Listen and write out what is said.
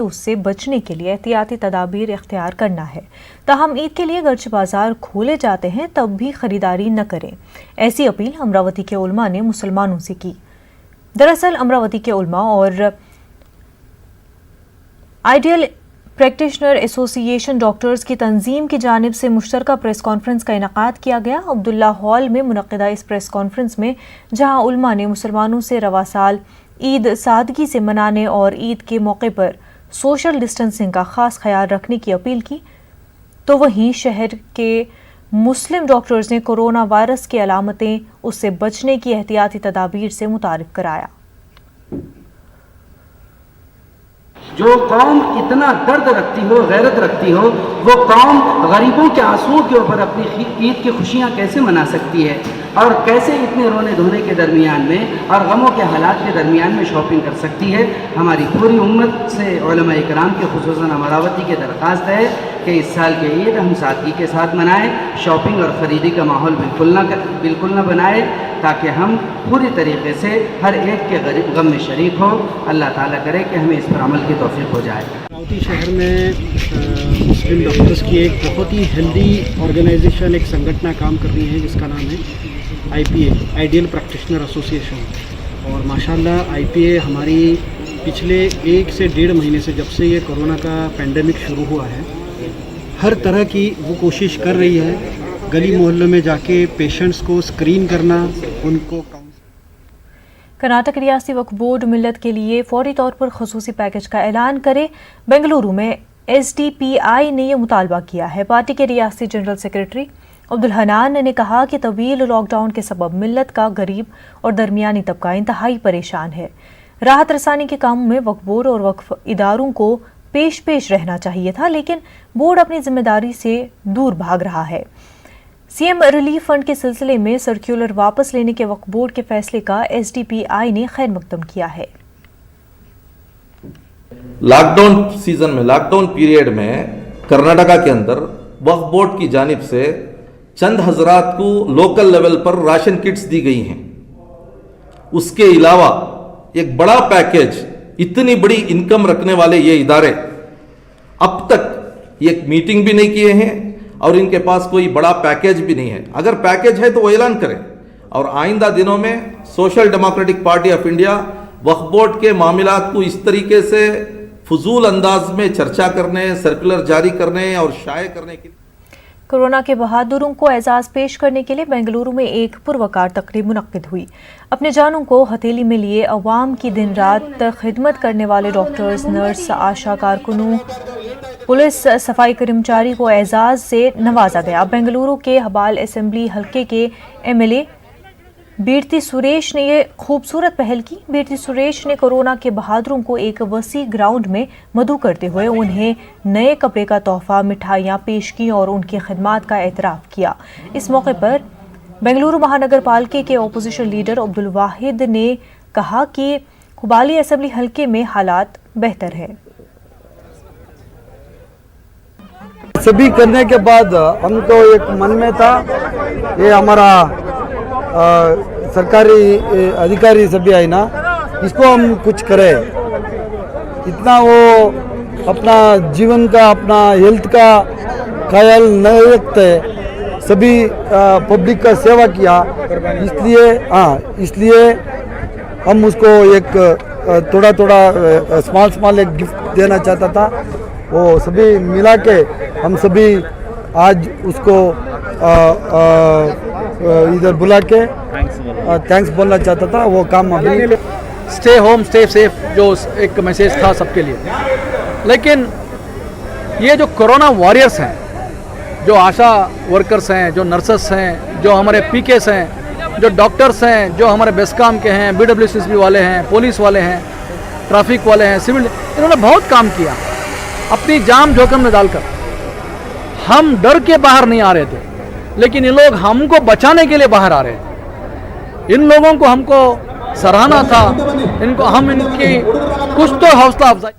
उससे बचने के लिए एहतियाती तदाबीर इख्तियार करना है। ताहम ईद के लिए गर्च बाजार खोले जाते हैं तब भी खरीदारी न करें। ऐसी अपील अमरावती के उलमा ने मुसलमानों से की। दरअसल अमरावती के उलमा और आइडियल प्रैक्टिशनर एसोसिएशन डॉक्टर्स की तंजीम की जानिब से मुश्तरका प्रेस कॉन्फ्रेंस का इनेकाद किया गया। अब्दुल्ला हॉल में मुनक्किदा इस प्रेस कॉन्फ्रेंस में जहां उलमा ने मुसलमानों से रवा साल ईद सादगी से मनाने और ईद के मौके पर सोशल डिस्टेंसिंग का खास ख्याल रखने की अपील की, तो वहीं शहर के मुस्लिम डॉक्टर्स ने कोरोना वायरस की अलामतें, उससे बचने की एहतियाती तदाबीर से मुतारिफ कराया। जो कौम इतना दर्द रखती हो, गैरत रखती हो, वो कौम गरीबों के आंसुओं के ऊपर अपनी ईद की खुशियाँ कैसे मना सकती है और कैसे इतने रोने धोने के दरमियान में और गमों के हालात के दरमियान में शॉपिंग कर सकती है। हमारी पूरी उम्मत से उलमा इकराम के खुसूसन अमरावती की दरख्वास्त है कि इस साल के ईद हम सादगी के साथ मनाएं, शॉपिंग और ख़रीदी का माहौल बिल्कुल न बनाए, ताकि हम पूरी तरीके से हर एक के गम में शरीक हो। अल्लाह ताला करे कि हमें इस पर अमल की तौफीक हो जाए। अमरावती शहर में मुस्लिम डॉक्टर्स की एक बहुत ही हेल्दी ऑर्गेनाइजेशन, एक संगठन काम कर रही है जिसका नाम है IPA, आइडियल प्रैक्टिशनर एसोसिएशन। और माशाल्लाह IPA हमारी पिछले 1 से 1.5 महीने से, जब से ये कोरोना का पेंडेमिक शुरू हुआ है, हर तरह की वो कोशिश कर रही है गली मोहल्लों में जाके पेशेंट्स को स्क्रीन करना, उनको। कर्नाटक रियासती वक्फ बोर्ड मिल्लत के लिए फौरी तौर पर खसूसी पैकेज का ऐलान करे। बेंगलुरु में SDPI ने यह मुतालबा किया है। पार्टी के रियासती जनरल सेक्रेटरी अब्दुल हनान ने कहा कि तवील लॉकडाउन के सबब मिल्लत का गरीब और दरमियानी तबका इंतहाई परेशान है। राहत रसानी के कामों में वक्फ बोर्ड और वक्फ इदारों को पेश रहना चाहिए था, लेकिन बोर्ड अपनी जिम्मेदारी से दूर भाग रहा है। CM रिलीफ फंड के सिलसिले में सर्कुलर वापस लेने के वक्फ बोर्ड के फैसले का SDPI ने खैर मकदम किया है। लॉकडाउन सीजन में, लॉकडाउन पीरियड में कर्नाटका के अंदर वक्फ बोर्ड की जानिब से चंद हजरात को लोकल लेवल पर राशन किट्स दी गई हैं। उसके अलावा एक बड़ा पैकेज, इतनी बड़ी इनकम रखने वाले ये इदारे अब तक एक मीटिंग भी नहीं किए हैं और इनके पास कोई बड़ा पैकेज भी नहीं है। अगर पैकेज है तो वो ऐलान करें। और आइंदा दिनों में social democratic party of India Waqf board के मामलात को इस तरीके से फजूल अंदाज में चर्चा करने, सर्कुलर जारी करने और शाये करने की। कोरोना के बहादुरों को एजाज पेश करने के लिए बेंगलुरु में एक पुरवकार तकरीब मुनक्किद हुई। अपने जानों को हथेली में लिए अवाम की दिन रात खिदमत करने वाले डॉक्टर्स, नर्स, आशा कारकुनों, पुलिस, सफाई कर्मचारी को एजाज से नवाजा गया। बेंगलुरु के हबाल असेंबली हल्के के MLA बीरती सुरेश ने ये खूबसूरत पहल की। बीरती सुरेश ने कोरोना के बहादुरों को एक वसी ग्राउंड में मदऊ करते हुए उन्हें नए कपड़े का तोहफा, मिठाइयाँ पेश की और उनकी खिदमत का एतराफ़ किया। इस मौके पर बेंगलुरु महानगर पालिका के अपोजिशन लीडर अब्दुल वाहिद ने कहा कि हुबाली असेंबली हल्के में हालात बेहतर है। सभी करने के बाद हमको एक मन में था, ये हमारा सरकारी अधिकारी सभी आए ना, इसको हम कुछ करें। इतना वो अपना जीवन का, अपना हेल्थ का ख्याल न रखते, सभी पब्लिक का सेवा किया। इसलिए हम उसको एक थोड़ा स्मॉल एक गिफ्ट देना चाहता था। वो सभी मिला के हम सभी आज उसको इधर बुला के थैंक्स बोलना चाहता था। वो काम अभी स्टे होम स्टे सेफ जो एक मैसेज था सबके लिए। लेकिन ये जो कोरोना वॉरियर्स हैं, जो आशा वर्कर्स हैं, जो नर्सेस हैं, जो हमारे PKs हैं, जो डॉक्टर्स हैं, जो हमारे बेस्कॉम के हैं, BWCSB वाले हैं, पुलिस वाले हैं, ट्रैफिक वाले हैं, सिविल, इन्होंने बहुत काम किया अपनी जान जोखिम में डालकर। हम डर के बाहर नहीं आ रहे थे, लेकिन ये लोग हमको बचाने के लिए बाहर आ रहे थे। इन लोगों को हमको सराहना था, इनकी कुछ तो हौसला अफजाई।